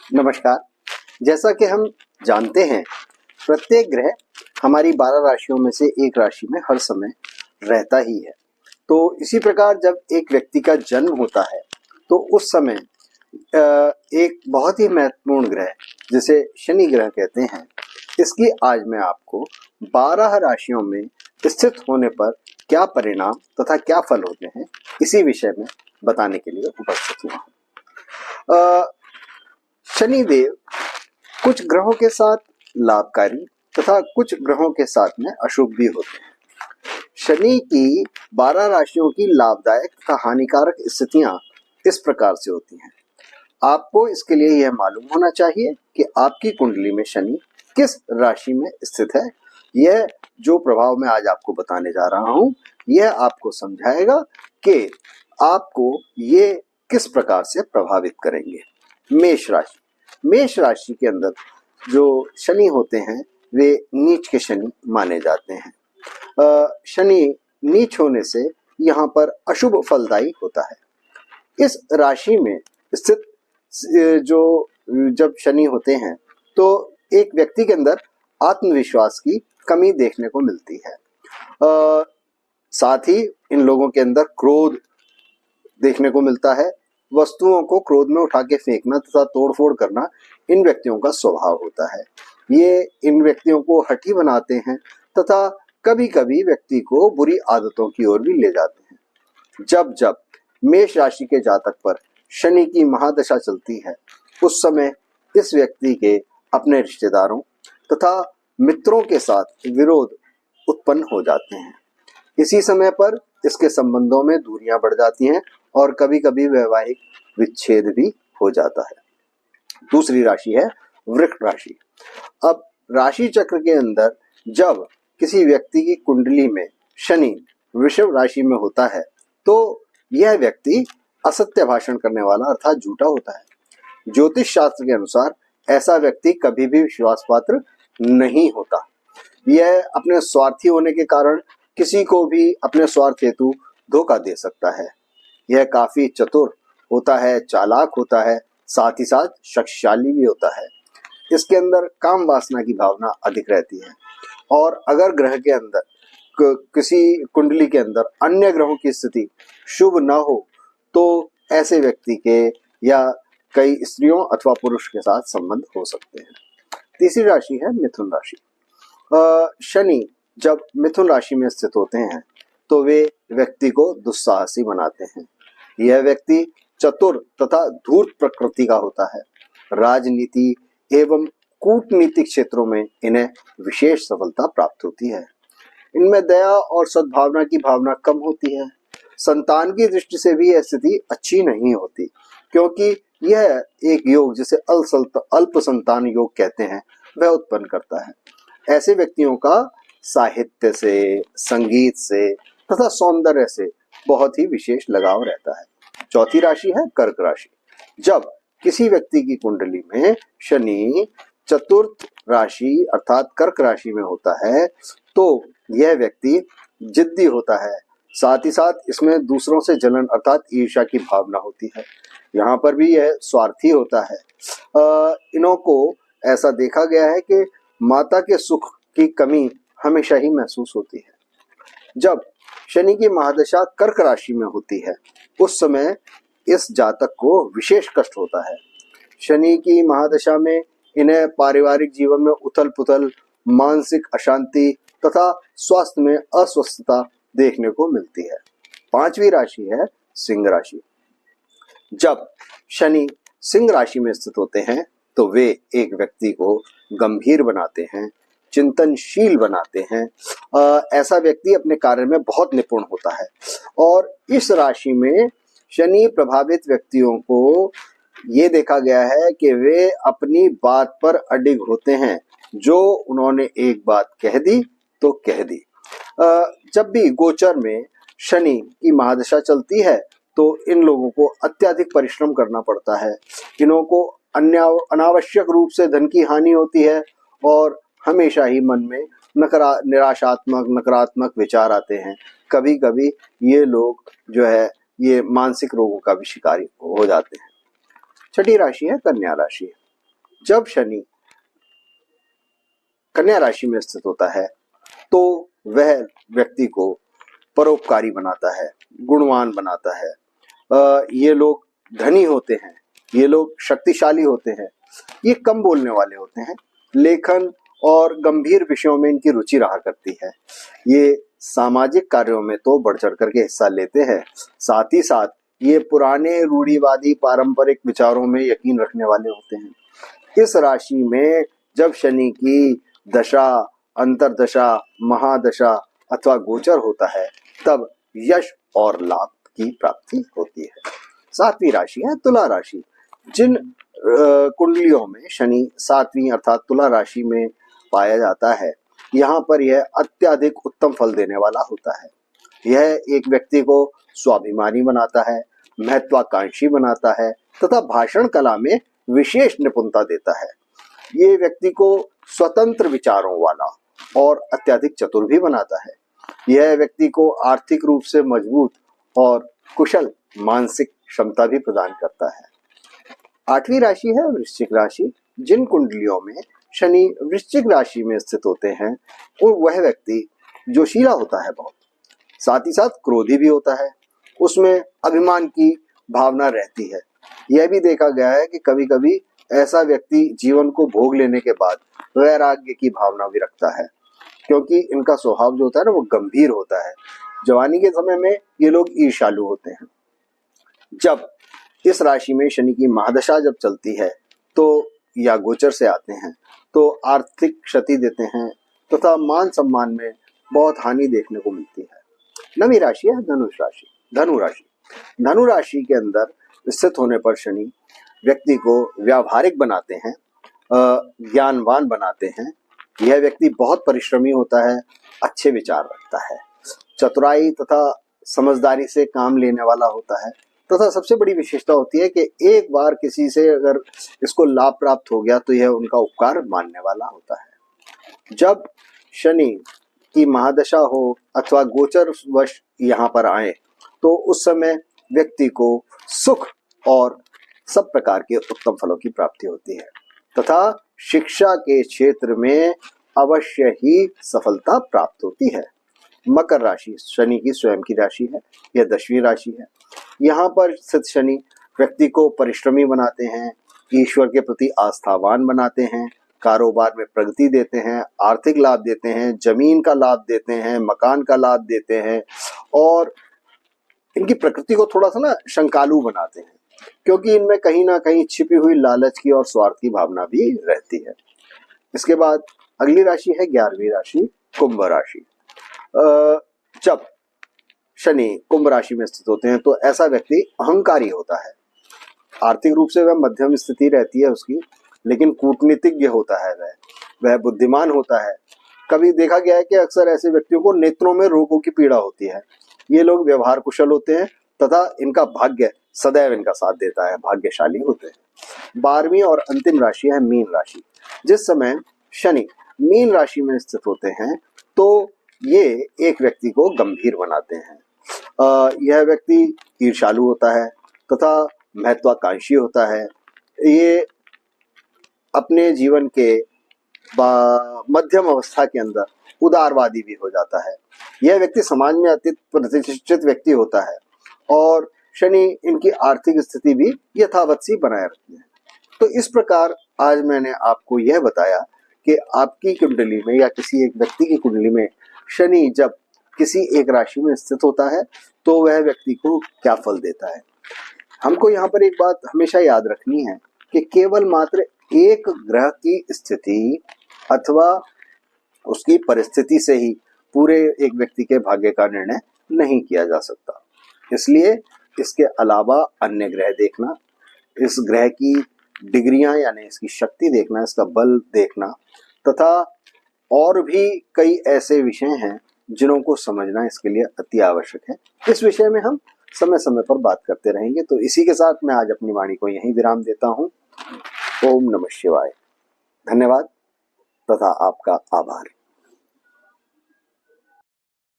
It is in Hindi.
नमस्कार। जैसा कि हम जानते हैं, प्रत्येक ग्रह हमारी 12 राशियों में से एक राशि में हर समय रहता ही है। तो इसी प्रकार जब एक व्यक्ति का जन्म होता है तो उस समय एक बहुत ही महत्वपूर्ण ग्रह जिसे शनि ग्रह कहते हैं, इसकी आज मैं आपको 12 राशियों में स्थित होने पर क्या परिणाम तथा क्या फल होते हैं, इसी विषय में बताने के लिए उपस्थित हुआ हूँ। शनिदेव कुछ ग्रहों के साथ लाभकारी तथा कुछ ग्रहों के साथ में अशुभ भी होते हैं। शनि की 12 राशियों की लाभदायक तथा हानिकारक स्थितियां इस प्रकार से होती हैं। आपको इसके लिए यह मालूम होना चाहिए कि आपकी कुंडली में शनि किस राशि में स्थित है। यह जो प्रभाव मैं आज आपको बताने जा रहा हूं, यह आपको समझाएगा कि आपको ये किस प्रकार से प्रभावित करेंगे। मेष राशि। मेष राशि के अंदर जो शनि होते हैं वे नीच के शनि माने जाते हैं। शनि नीच होने से यहाँ पर अशुभ फलदायी होता है। इस राशि में स्थित जो जब शनि होते हैं तो एक व्यक्ति के अंदर आत्मविश्वास की कमी देखने को मिलती है। साथ ही इन लोगों के अंदर क्रोध देखने को मिलता है। वस्तुओं को क्रोध में उठा के फेंकना तथा तोड़फोड़ करना इन व्यक्तियों का स्वभाव होता है। ये इन व्यक्तियों को हठी बनाते हैं तथा कभी कभी व्यक्ति को बुरी आदतों की ओर भी ले जाते हैं। जब जब मेष राशि के जातक पर शनि की महादशा चलती है, उस समय इस व्यक्ति के अपने रिश्तेदारों तथा मित्रों के साथ विरोध उत्पन्न हो जाते हैं। इसी समय पर इसके संबंधों में दूरियां बढ़ जाती हैं और कभी कभी वैवाहिक विच्छेद भी हो जाता है। दूसरी राशि है वृष राशि। अब राशि चक्र के अंदर जब किसी व्यक्ति की कुंडली में शनि वृषभ राशि में होता है तो यह व्यक्ति असत्य भाषण करने वाला अर्थात झूठा होता है। ज्योतिष शास्त्र के अनुसार ऐसा व्यक्ति कभी भी विश्वास पात्र नहीं होता। यह अपने स्वार्थी होने के कारण किसी को भी अपने स्वार्थ हेतु धोखा दे सकता है। यह काफी चतुर होता है, चालाक होता है, साथ ही साथ शक्तिशाली भी होता है। इसके अंदर काम वासना की भावना अधिक रहती है और अगर ग्रह के अंदर किसी कुंडली के अंदर अन्य ग्रहों की स्थिति शुभ न हो तो ऐसे व्यक्ति के या कई स्त्रियों अथवा पुरुष के साथ संबंध हो सकते हैं। तीसरी राशि है मिथुन राशि। शनि जब मिथुन राशि में स्थित होते हैं तो वे व्यक्ति को दुस्साहसी बनाते हैं। यह व्यक्ति चतुर तथा धूर्त प्रकृति का होता है। राजनीति एवं कूटनीतिक क्षेत्रों में इन्हें विशेष सफलता प्राप्त होती है। इनमें दया और सद्भावना की भावना कम होती है। संतान की दृष्टि से भी यह स्थिति अच्छी नहीं होती, क्योंकि यह एक योग जिसे अल्प संतान योग कहते हैं वह उत्पन्न करता है। ऐसे व्यक्तियों का साहित्य से, संगीत से तथा सौंदर्य से बहुत ही विशेष लगाव रहता है। चौथी राशि है कर्क राशि। जब किसी व्यक्ति की कुंडली में शनि चतुर्थ राशि अर्थात कर्क राशि में होता है तो यह व्यक्ति जिद्दी होता है। साथ ही साथ इसमें दूसरों से जलन अर्थात ईर्ष्या की भावना होती है। यहाँ पर भी यह स्वार्थी होता है। इन्हों को ऐसा देखा गया है कि माता के सुख की कमी हमेशा ही महसूस होती है। जब शनि की महादशा कर्क राशि में होती है उस समय इस जातक को विशेष कष्ट होता है। शनि की महादशा में इन्हें पारिवारिक जीवन में उथल पुथल, मानसिक अशांति तथा स्वास्थ्य में अस्वस्थता देखने को मिलती है। पांचवी राशि है सिंह राशि। जब शनि सिंह राशि में स्थित होते हैं तो वे एक व्यक्ति को गंभीर बनाते हैं, चिंतनशील बनाते हैं। ऐसा व्यक्ति अपने कार्य में बहुत निपुण होता है और इस राशि में शनि प्रभावित व्यक्तियों को ये देखा गया है कि वे अपनी बात पर अडिग होते हैं। जो उन्होंने एक बात कह दी तो कह दी। जब भी गोचर में शनि की महादशा चलती है तो इन लोगों को अत्यधिक परिश्रम करना पड़ता है। इन्हों को अनावश्यक रूप से धन की हानि होती है और हमेशा ही मन में निराशात्मक नकारात्मक विचार आते हैं। कभी कभी ये लोग जो है ये मानसिक रोगों का भी शिकार हो जाते हैं। छठी राशि है कन्या राशि। जब शनि कन्या राशि में स्थित होता है तो वह व्यक्ति को परोपकारी बनाता है, गुणवान बनाता है। ये लोग धनी होते हैं, ये लोग शक्तिशाली होते हैं, ये कम बोलने वाले होते हैं, लेखन और गंभीर विषयों में इनकी रुचि रहा करती है। ये सामाजिक कार्यों में तो बढ़ चढ़ करके हिस्सा लेते हैं, साथ ही साथ ये पुराने रूढ़िवादी पारंपरिक विचारों में यकीन रखने वाले होते हैं। इस राशि में जब शनि की दशा, अंतरदशा, महादशा अथवा गोचर होता है तब यश और लाभ की प्राप्ति होती है। 7वीं राशि है तुला राशि। जिन कुंडलियों में शनि 7वीं अर्थात तुला राशि में पाया जाता है, यहाँ पर यह अत्यधिक उत्तम फल देने वाला होता है। यह एक व्यक्ति को स्वाभिमानी बनाता है, महत्वाकांक्षी बनाता है तथा भाषण कला में विशेष निपुणता देता है। ये व्यक्ति को स्वतंत्र विचारों वाला और अत्यधिक चतुर भी बनाता है। यह व्यक्ति को आर्थिक रूप से मजबूत और कुशल मानसिक क्षमता भी प्रदान करता है। 8वीं राशि है वृश्चिक राशि। जिन कुंडलियों में शनि वृश्चिक राशि में स्थित होते हैं और वह व्यक्ति जोशीला होता है बहुत, साथ ही साथ क्रोधी भी होता है, उसमें अभिमान की भावना रहती है। यह भी देखा गया है कि कभी कभी ऐसा व्यक्ति जीवन को भोग लेने के बाद वैराग्य की भावना भी रखता है, क्योंकि इनका स्वभाव जो होता है ना वो गंभीर होता है। जवानी के समय में ये लोग ईर्ष्यालु होते हैं। जब इस राशि में शनि की महादशा जब चलती है तो या गोचर से आते हैं तो आर्थिक क्षति देते हैं तथा मान सम्मान में बहुत हानि देखने को मिलती है। 9वीं राशि है धनुष राशि। धनु राशि के अंदर स्थित होने पर शनि व्यक्ति को व्यावहारिक बनाते हैं, ज्ञानवान बनाते हैं। यह व्यक्ति बहुत परिश्रमी होता है, अच्छे विचार रखता है, चतुराई तथा समझदारी से काम लेने वाला होता है तथा सबसे बड़ी विशेषता होती है कि एक बार किसी से अगर इसको लाभ प्राप्त हो गया तो यह उनका उपकार मानने वाला होता है। जब शनि की महादशा हो अथवा गोचर वश यहाँ पर आए तो उस समय व्यक्ति को सुख और सब प्रकार के उत्तम फलों की प्राप्ति होती है तथा शिक्षा के क्षेत्र में अवश्य ही सफलता प्राप्त होती है। मकर राशि शनि की स्वयं की राशि है, यह 10वीं राशि है। यहाँ पर स्थित शनि व्यक्ति को परिश्रमी बनाते हैं, ईश्वर के प्रति आस्थावान बनाते हैं, कारोबार में प्रगति देते हैं, आर्थिक लाभ देते हैं, जमीन का लाभ देते हैं, मकान का लाभ देते हैं और इनकी प्रकृति को थोड़ा सा ना शंकालु बनाते हैं, क्योंकि इनमें कहीं ना कहीं छिपी हुई लालच की और स्वार्थ की भावना भी रहती है। इसके बाद अगली राशि है 11वीं राशि कुंभ राशि। जब शनि कुंभ राशि में स्थित होते हैं तो ऐसा व्यक्ति अहंकारी होता है। आर्थिक रूप से वह मध्यम स्थिति रहती है उसकी, लेकिन कूटनीतिज्ञ होता है, वह बुद्धिमान होता है। कभी देखा गया है कि अक्सर ऐसे व्यक्तियों को नेत्रों में रोगों की पीड़ा होती है। ये लोग व्यवहार कुशल होते हैं तथा इनका भाग्य सदैव इनका साथ देता है, भाग्यशाली होते हैं। 12वीं और अंतिम राशि है मीन राशि। जिस समय शनि मीन राशि में स्थित होते हैं तो ये एक व्यक्ति को गंभीर बनाते हैं। यह व्यक्ति ईर्ष्यालु होता है तथा महत्वाकांक्षी होता है। ये अपने जीवन के मध्यम अवस्था के अंदर उदारवादी भी हो जाता है। यह व्यक्ति समाज में अति प्रतिष्ठित व्यक्ति होता है और शनि इनकी आर्थिक स्थिति भी यथावत सी बनाए रखती है। तो इस प्रकार आज मैंने आपको यह बताया कि आपकी कुंडली में या किसी एक व्यक्ति की कुंडली में शनि जब किसी एक राशि में स्थित होता है तो वह व्यक्ति को क्या फल देता है। हमको यहाँ पर एक बात हमेशा याद रखनी है कि केवल मात्र एक ग्रह की स्थिति अथवा उसकी परिस्थिति से ही पूरे एक व्यक्ति के भाग्य का निर्णय नहीं किया जा सकता। इसलिए इसके अलावा अन्य ग्रह देखना, इस ग्रह की डिग्रियां यानी इसकी शक्ति देखना, इसका बल देखना तथा और भी कई ऐसे विषय हैं जिन्हों को समझना इसके लिए अति आवश्यक है। इस विषय में हम समय समय पर बात करते रहेंगे। तो इसी के साथ मैं आज अपनी वाणी को यहीं विराम देता हूँ। ओम नमः शिवाय। धन्यवाद तथा आपका आभार।